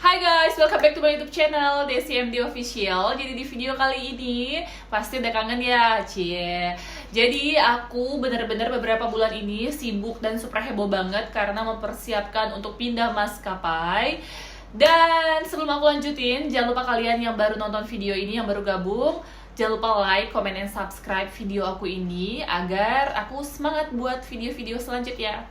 Hai guys, welcome back to my YouTube channel Desi MD Official. Jadi di video kali ini pasti udah kangen ya, cie. Jadi aku bener-bener beberapa bulan ini sibuk dan super heboh banget karena mempersiapkan untuk pindah maskapai. Dan sebelum aku lanjutin, jangan lupa kalian yang baru nonton video ini, yang baru gabung, jangan lupa like, comment, and subscribe video aku ini agar aku semangat buat video-video selanjutnya.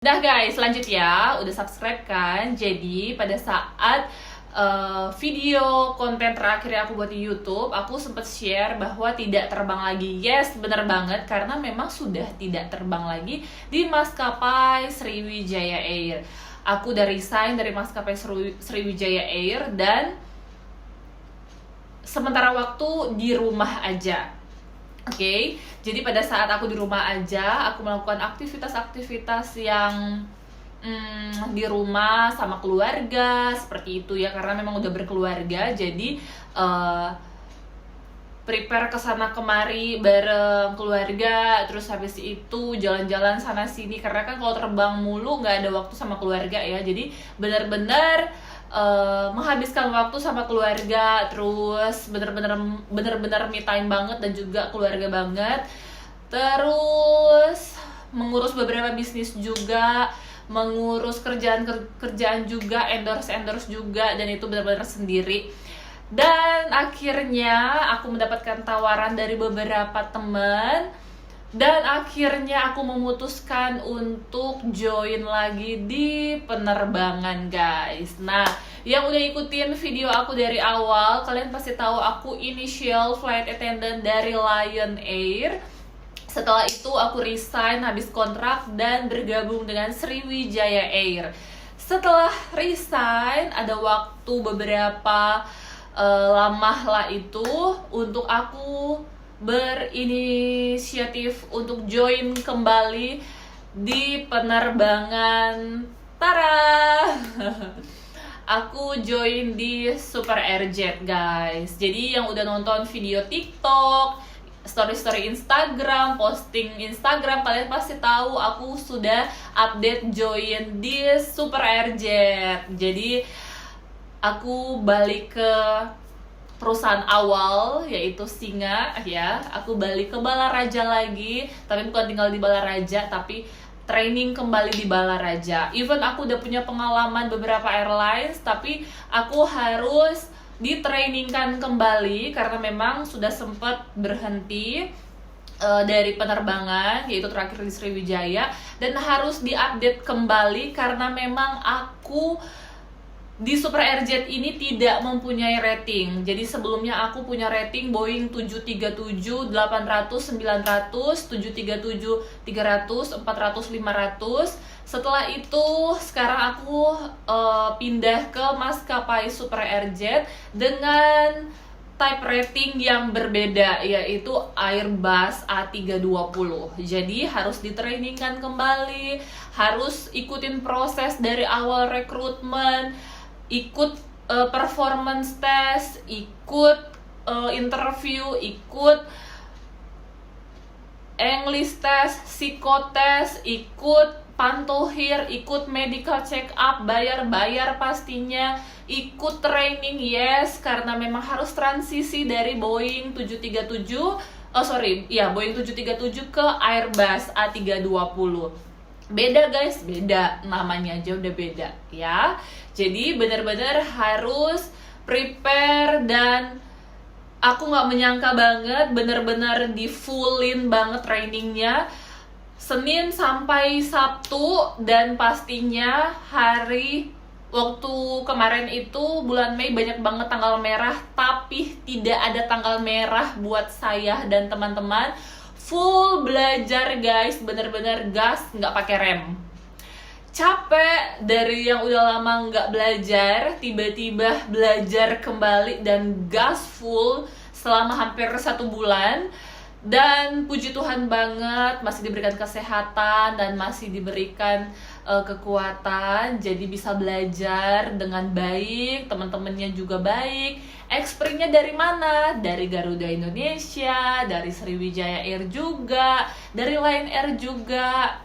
Dah guys, lanjut ya. Udah subscribe kan? Jadi pada saat video konten terakhir yang aku buat di YouTube, aku sempat share bahwa tidak terbang lagi. Yes, bener banget, karena memang sudah tidak terbang lagi di maskapai Sriwijaya Air. Aku udah resign dari maskapai Sriwijaya Air dan sementara waktu di rumah aja. Oke, jadi pada saat aku di rumah aja, aku melakukan aktivitas-aktivitas yang di rumah sama keluarga, seperti itu ya, karena memang udah berkeluarga, jadi prepare kesana kemari bareng keluarga, terus habis itu jalan-jalan sana sini, karena kan kalau terbang mulu nggak ada waktu sama keluarga ya, jadi benar-benar menghabiskan waktu sama keluarga, terus bener-bener me time banget dan juga keluarga banget, terus mengurus beberapa bisnis juga, mengurus kerjaan juga, endorse juga, dan itu benar-benar sendiri. Dan akhirnya aku mendapatkan tawaran dari beberapa teman, dan akhirnya aku memutuskan untuk join lagi di penerbangan guys. Nah, yang udah ikutin video aku dari awal, kalian pasti tahu aku initial flight attendant dari Lion Air. Setelah itu aku resign habis kontrak dan bergabung dengan Sriwijaya Air. Setelah resign ada waktu beberapa lama lah itu untuk aku berinisiatif untuk join kembali di penerbangan. Tara. Aku join di Super Airjet guys. Jadi yang udah nonton video TikTok, story Instagram, posting Instagram, kalian pasti tahu aku sudah update join di Super Airjet. Jadi aku balik ke perusahaan awal, yaitu Singa ya. Aku balik ke Balaraja lagi, tapi bukan tinggal di Balaraja, tapi training kembali di Balaraja. Even aku udah punya pengalaman beberapa airlines, tapi aku harus ditrainingkan kembali karena memang sudah sempat berhenti dari penerbangan, yaitu terakhir di Sriwijaya, dan harus diupdate kembali karena memang aku di Super Airjet ini tidak mempunyai rating. Jadi sebelumnya aku punya rating Boeing 737, 800, 900, 737, 300, 400, 500. Setelah itu sekarang aku pindah ke maskapai Super Airjet dengan type rating yang berbeda, yaitu Airbus A320. Jadi harus ditrainingkan kembali, harus ikutin proses dari awal rekrutmen, ikut performance test, ikut interview, ikut English test, psikotes, ikut pantohir, ikut medical check up, bayar pastinya, ikut training, yes, karena memang harus transisi dari Boeing 737, Boeing 737 ke Airbus A320. Beda guys, beda, namanya aja udah beda ya. Jadi benar-benar harus prepare, dan aku nggak menyangka banget, bener-bener di fullin banget trainingnya Senin sampai Sabtu, dan pastinya hari waktu kemarin itu bulan Mei banyak banget tanggal merah, tapi tidak ada tanggal merah buat saya dan teman-teman. Full belajar guys, bener-bener gas, nggak pakai rem. Capek dari yang udah lama nggak belajar, tiba-tiba belajar kembali dan gas full selama hampir 1 bulan. Dan puji Tuhan banget masih diberikan kesehatan dan masih diberikan kekuatan, jadi bisa belajar dengan baik, teman-temannya juga baik. Experience-nya dari mana? Dari Garuda Indonesia, dari Sriwijaya Air juga, dari Lion Air juga.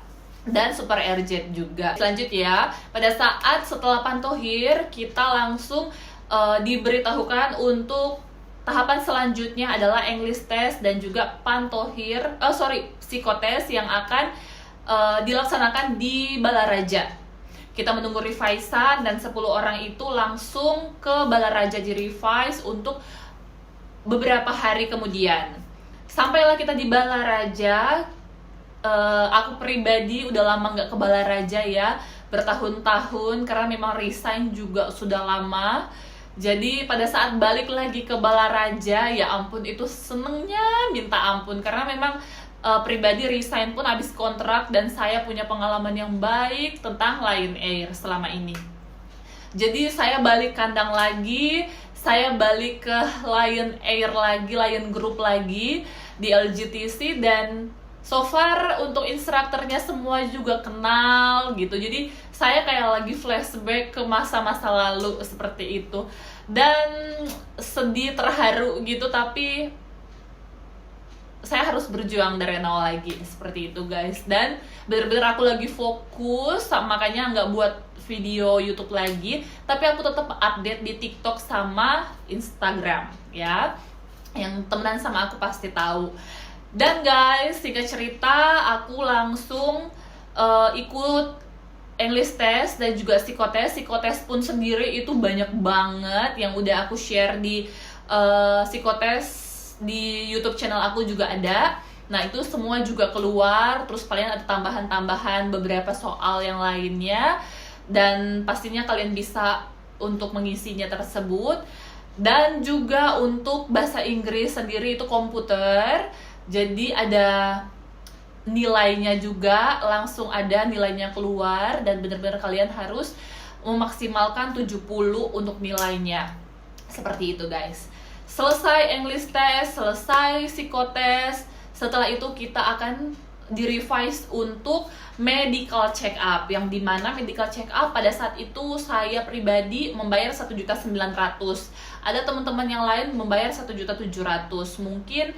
dan Super RJ juga. Selanjutnya, pada saat setelah Pantohir, kita langsung diberitahukan untuk tahapan selanjutnya adalah English test dan juga psikotes yang akan dilaksanakan di Balaraja. Kita menunggu revisan dan 10 orang itu langsung ke Balaraja di revise untuk beberapa hari kemudian. Sampailah kita di Balaraja. Aku pribadi udah lama nggak ke Balaraja ya, bertahun-tahun, karena memang resign juga sudah lama. Jadi pada saat balik lagi ke Balaraja, ya ampun itu senengnya minta ampun, karena memang pribadi resign pun habis kontrak dan saya punya pengalaman yang baik tentang Lion Air selama ini. Jadi saya balik kandang lagi, saya balik ke Lion Air lagi, Lion Group lagi di LGTC, dan so far untuk instrukturnya semua juga kenal gitu. Jadi saya kayak lagi flashback ke masa-masa lalu seperti itu. Dan sedih, terharu gitu, tapi saya harus berjuang dari nol lagi seperti itu guys. Dan bener-bener aku lagi fokus, makanya nggak buat video YouTube lagi, tapi aku tetap update di TikTok sama Instagram ya. Yang temenan sama aku pasti tahu. Dan guys, singkat cerita, aku langsung ikut English test dan juga psikotes. Psikotes pun sendiri itu banyak banget yang udah aku share di psikotes di YouTube channel aku juga ada. Nah, itu semua juga keluar. Terus kalian ada tambahan-tambahan beberapa soal yang lainnya. Dan pastinya kalian bisa untuk mengisinya tersebut. Dan juga untuk bahasa Inggris sendiri itu komputer. Jadi ada nilainya juga, langsung ada nilainya keluar, dan benar-benar kalian harus memaksimalkan 70 untuk nilainya. Seperti itu guys. Selesai English test, selesai psikotes, setelah itu kita akan di-revise untuk medical check up, yang dimana medical check up pada saat itu saya pribadi membayar 1.900.000. Ada teman-teman yang lain membayar 1.700.000. Mungkin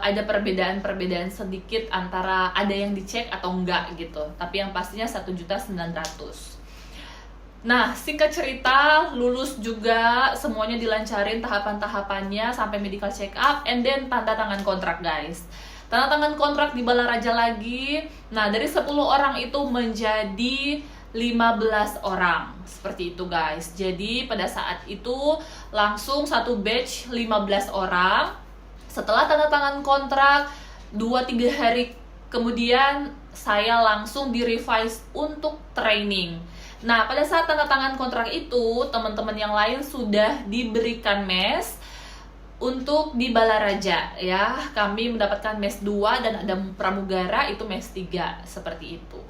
ada perbedaan sedikit antara ada yang dicek atau enggak gitu, tapi yang pastinya 1.900.000. Nah, singkat cerita, lulus juga, semuanya dilancarin tahapan-tahapannya sampai medical check up, and then tanda tangan kontrak guys. Tanda tangan kontrak di Balaraja lagi. Nah, dari 10 orang itu menjadi 15 orang, seperti itu guys. Jadi pada saat itu langsung satu batch 15 orang. Setelah tanda tangan kontrak, 2-3 hari kemudian saya langsung di-revise untuk training. Nah, pada saat tanda tangan kontrak itu, teman-teman yang lain sudah diberikan mes untuk di Balaraja ya. Kami mendapatkan mes 2 dan ada pramugara itu mes 3, seperti itu.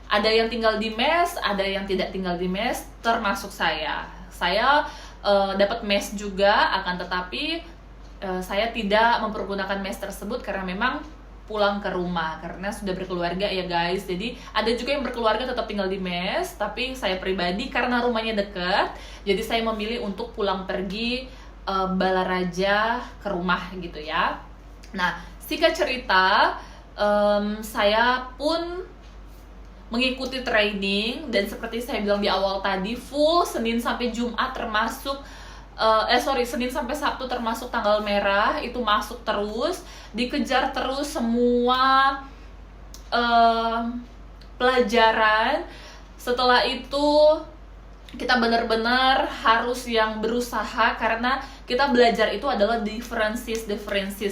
Ada yang tinggal di mes, ada yang tidak tinggal di mes, termasuk saya. Saya dapat mes juga, akan tetapi saya tidak mempergunakan mes tersebut karena memang pulang ke rumah karena sudah berkeluarga ya guys. Jadi ada juga yang berkeluarga tetap tinggal di mes, tapi saya pribadi karena rumahnya dekat, jadi saya memilih untuk pulang pergi Balaraja ke rumah gitu ya. Nah, singkat cerita, saya pun mengikuti training, dan seperti saya bilang di awal tadi, full Senin sampai Jumat termasuk Senin sampai Sabtu termasuk tanggal merah itu masuk terus, dikejar terus semua pelajaran. Setelah itu kita benar-benar harus yang berusaha, karena kita belajar itu adalah differences.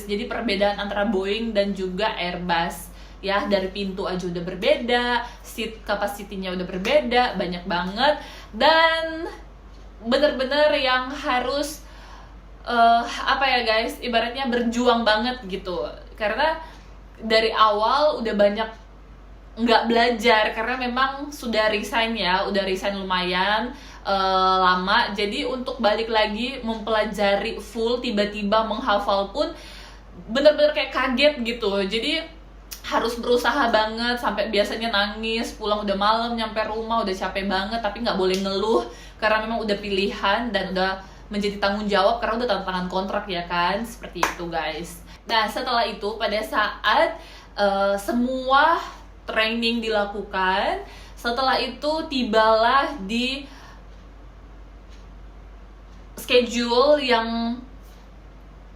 Jadi perbedaan antara Boeing dan juga Airbus ya, dari pintu aja udah berbeda, seat capacity-nya udah berbeda, banyak banget, dan bener-bener yang harus apa ya guys, ibaratnya berjuang banget gitu, karena dari awal udah banyak nggak belajar karena memang sudah resign ya, udah resign lumayan lama. Jadi untuk balik lagi mempelajari full, tiba-tiba menghafal pun bener-bener kayak kaget gitu. Jadi harus berusaha banget, sampai biasanya nangis, pulang udah malam, nyampe rumah udah capek banget, tapi nggak boleh ngeluh karena memang udah pilihan dan udah menjadi tanggung jawab karena udah tanda tangan kontrak ya kan, seperti itu guys. Nah, setelah itu pada saat semua training dilakukan. Setelah itu tibalah di schedule yang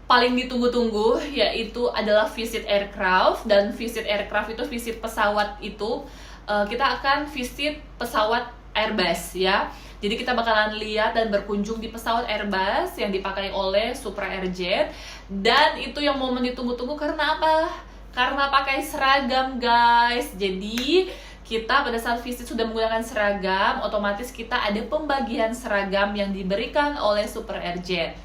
paling ditunggu-tunggu, yaitu adalah visit aircraft. Dan visit aircraft itu, visit pesawat itu, kita akan visit pesawat Airbus ya. Jadi kita bakalan lihat dan berkunjung di pesawat Airbus yang dipakai oleh Super Airjet. Dan itu yang momen ditunggu-tunggu karena apa? Karena pakai seragam guys. Jadi kita pada saat visit sudah menggunakan seragam, otomatis kita ada pembagian seragam yang diberikan oleh Super Airjet.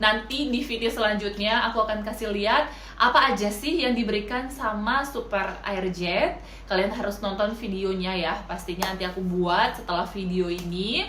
Nanti di video selanjutnya aku akan kasih lihat apa aja sih yang diberikan sama Super Airjet. Kalian harus nonton videonya ya. Pastinya nanti aku buat setelah video ini.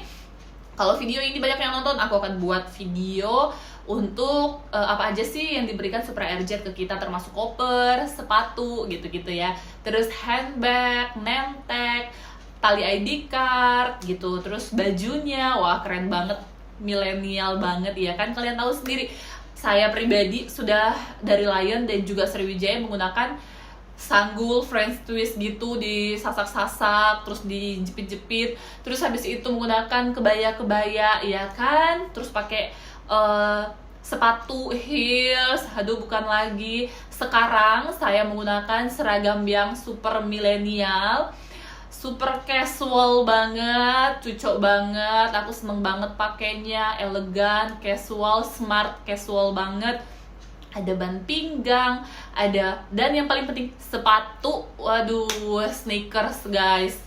Kalau video ini banyak yang nonton, aku akan buat video untuk apa aja sih yang diberikan Super Airjet ke kita, termasuk koper, sepatu, gitu-gitu ya. Terus handbag, name tag, tali ID card gitu. Terus bajunya, wah keren banget, milenial banget ya kan. Kalian tahu sendiri, saya pribadi sudah dari Lion dan juga Sriwijaya menggunakan sanggul French twist gitu, disasak-sasak, terus dijepit-jepit, terus habis itu menggunakan kebaya-kebaya ya kan, terus pakai sepatu heels. Aduh, bukan lagi. Sekarang saya menggunakan seragam yang super milenial, super casual banget, cocok banget. Aku seneng banget pakainya, elegan, casual, smart, casual banget. Ada ban pinggang, dan yang paling penting sepatu. Waduh, sneakers guys,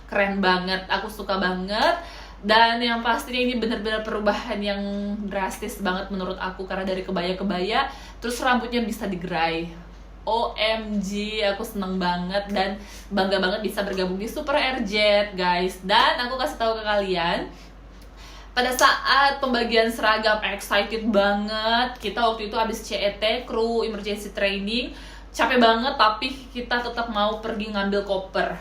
keren banget, aku suka banget. Dan yang pastinya ini benar-benar perubahan yang drastis banget menurut aku, karena dari kebaya-kebaya terus rambutnya bisa digerai. OMG, aku seneng banget dan bangga banget bisa bergabung di Super Airjet guys. Dan aku kasih tahu ke kalian, pada saat pembagian seragam excited banget. Kita waktu itu habis CET, Crew Emergency Training, capek banget, tapi kita tetap mau pergi ngambil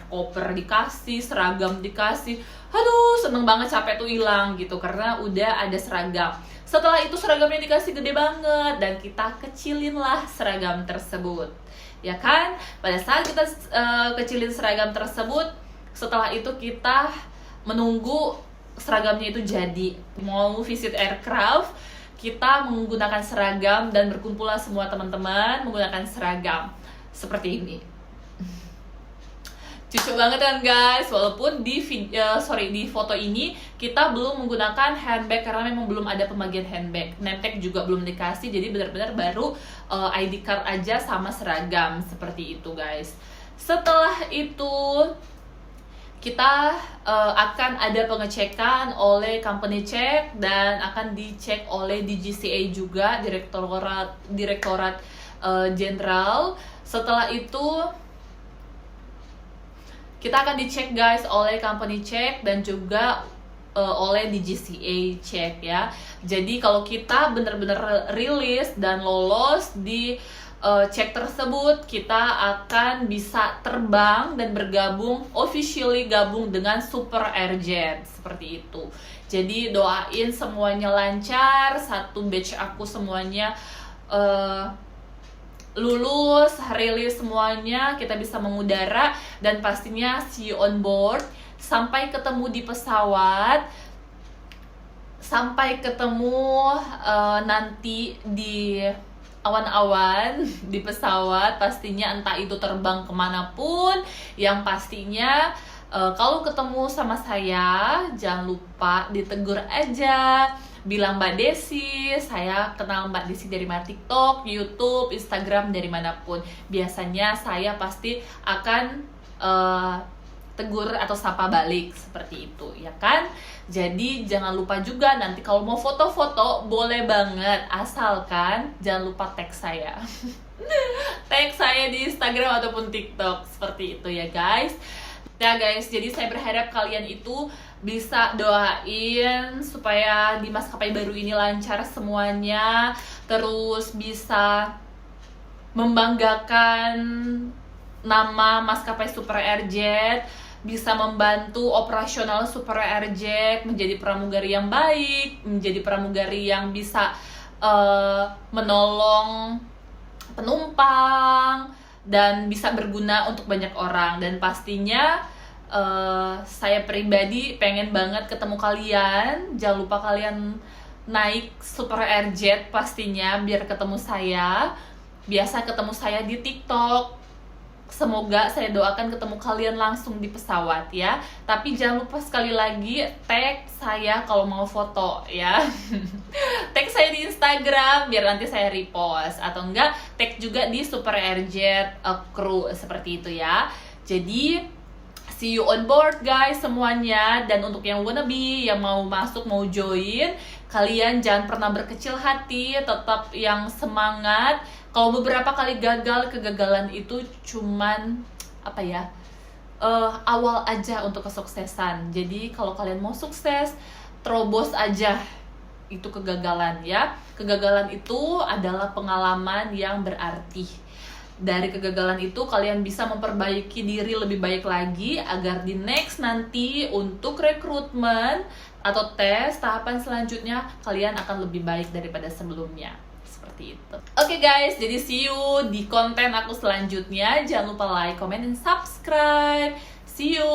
koper dikasih, seragam dikasih. Aduh, seneng banget, capek tuh hilang gitu karena udah ada seragam. Setelah itu seragamnya dikasih gede banget dan kita kecilin lah seragam tersebut ya kan. Pada saat kita kecilin seragam tersebut, setelah itu kita menunggu seragamnya itu jadi. Mau visit aircraft, kita menggunakan seragam dan berkumpullah semua teman-teman menggunakan seragam seperti ini. Cucu banget kan guys, walaupun di foto ini kita belum menggunakan handbag karena memang belum ada pembagian handbag. Name tag juga belum dikasih, jadi benar-benar baru ID card aja sama seragam seperti itu guys. Setelah itu kita akan ada pengecekan oleh company check dan akan dicek oleh DGCA juga, Direktorat Jenderal. Setelah itu kita akan dicek guys oleh company check dan juga oleh DGCA check ya. Jadi kalau kita benar-benar rilis dan lolos di cek tersebut, kita akan bisa terbang dan officially gabung dengan Super Airjet seperti itu. Jadi doain semuanya lancar, satu batch aku semuanya lulus, rilis semuanya, kita bisa mengudara dan pastinya see you on board. Sampai ketemu di pesawat, sampai ketemu nanti di awan-awan di pesawat, pastinya entah itu terbang kemanapun. Yang pastinya kalau ketemu sama saya, jangan lupa ditegur aja, bilang Mbak Desi, saya kenal Mbak Desi dari mana, TikTok, YouTube, Instagram, dari manapun. Biasanya saya pasti akan tegur atau sapa balik seperti itu ya kan. Jadi jangan lupa juga nanti kalau mau foto-foto boleh banget, asalkan jangan lupa tag saya tag saya di Instagram ataupun TikTok seperti itu ya guys. Ya guys, jadi saya berharap kalian itu bisa doain supaya di maskapai baru ini lancar semuanya, terus bisa membanggakan nama maskapai Super Airjet, bisa membantu operasional Super Airjet menjadi pramugari yang baik, menjadi pramugari yang bisa menolong penumpang, dan bisa berguna untuk banyak orang. Dan pastinya saya pribadi pengen banget ketemu kalian. Jangan lupa kalian naik Super Airjet pastinya biar ketemu saya. Biasa ketemu saya di TikTok. Semoga saya doakan ketemu kalian langsung di pesawat ya. Tapi jangan lupa sekali lagi tag saya kalau mau foto ya. Tag saya di Instagram biar nanti saya repost, atau enggak tag juga di Super Airjet Crew seperti itu ya. Jadi see you on board guys semuanya. Dan untuk yang wannabe, yang mau masuk, mau join, kalian jangan pernah berkecil hati, tetap yang semangat. Kalau beberapa kali gagal, kegagalan itu cuman apa ya, awal aja untuk kesuksesan. Jadi kalau kalian mau sukses, terobos aja itu kegagalan ya. Kegagalan itu adalah pengalaman yang berarti. Dari kegagalan itu kalian bisa memperbaiki diri lebih baik lagi agar di next nanti untuk rekrutmen atau tes tahapan selanjutnya kalian akan lebih baik daripada sebelumnya. Seperti itu. Oke guys, jadi see you di konten aku selanjutnya. Jangan lupa like, comment, dan subscribe. See you.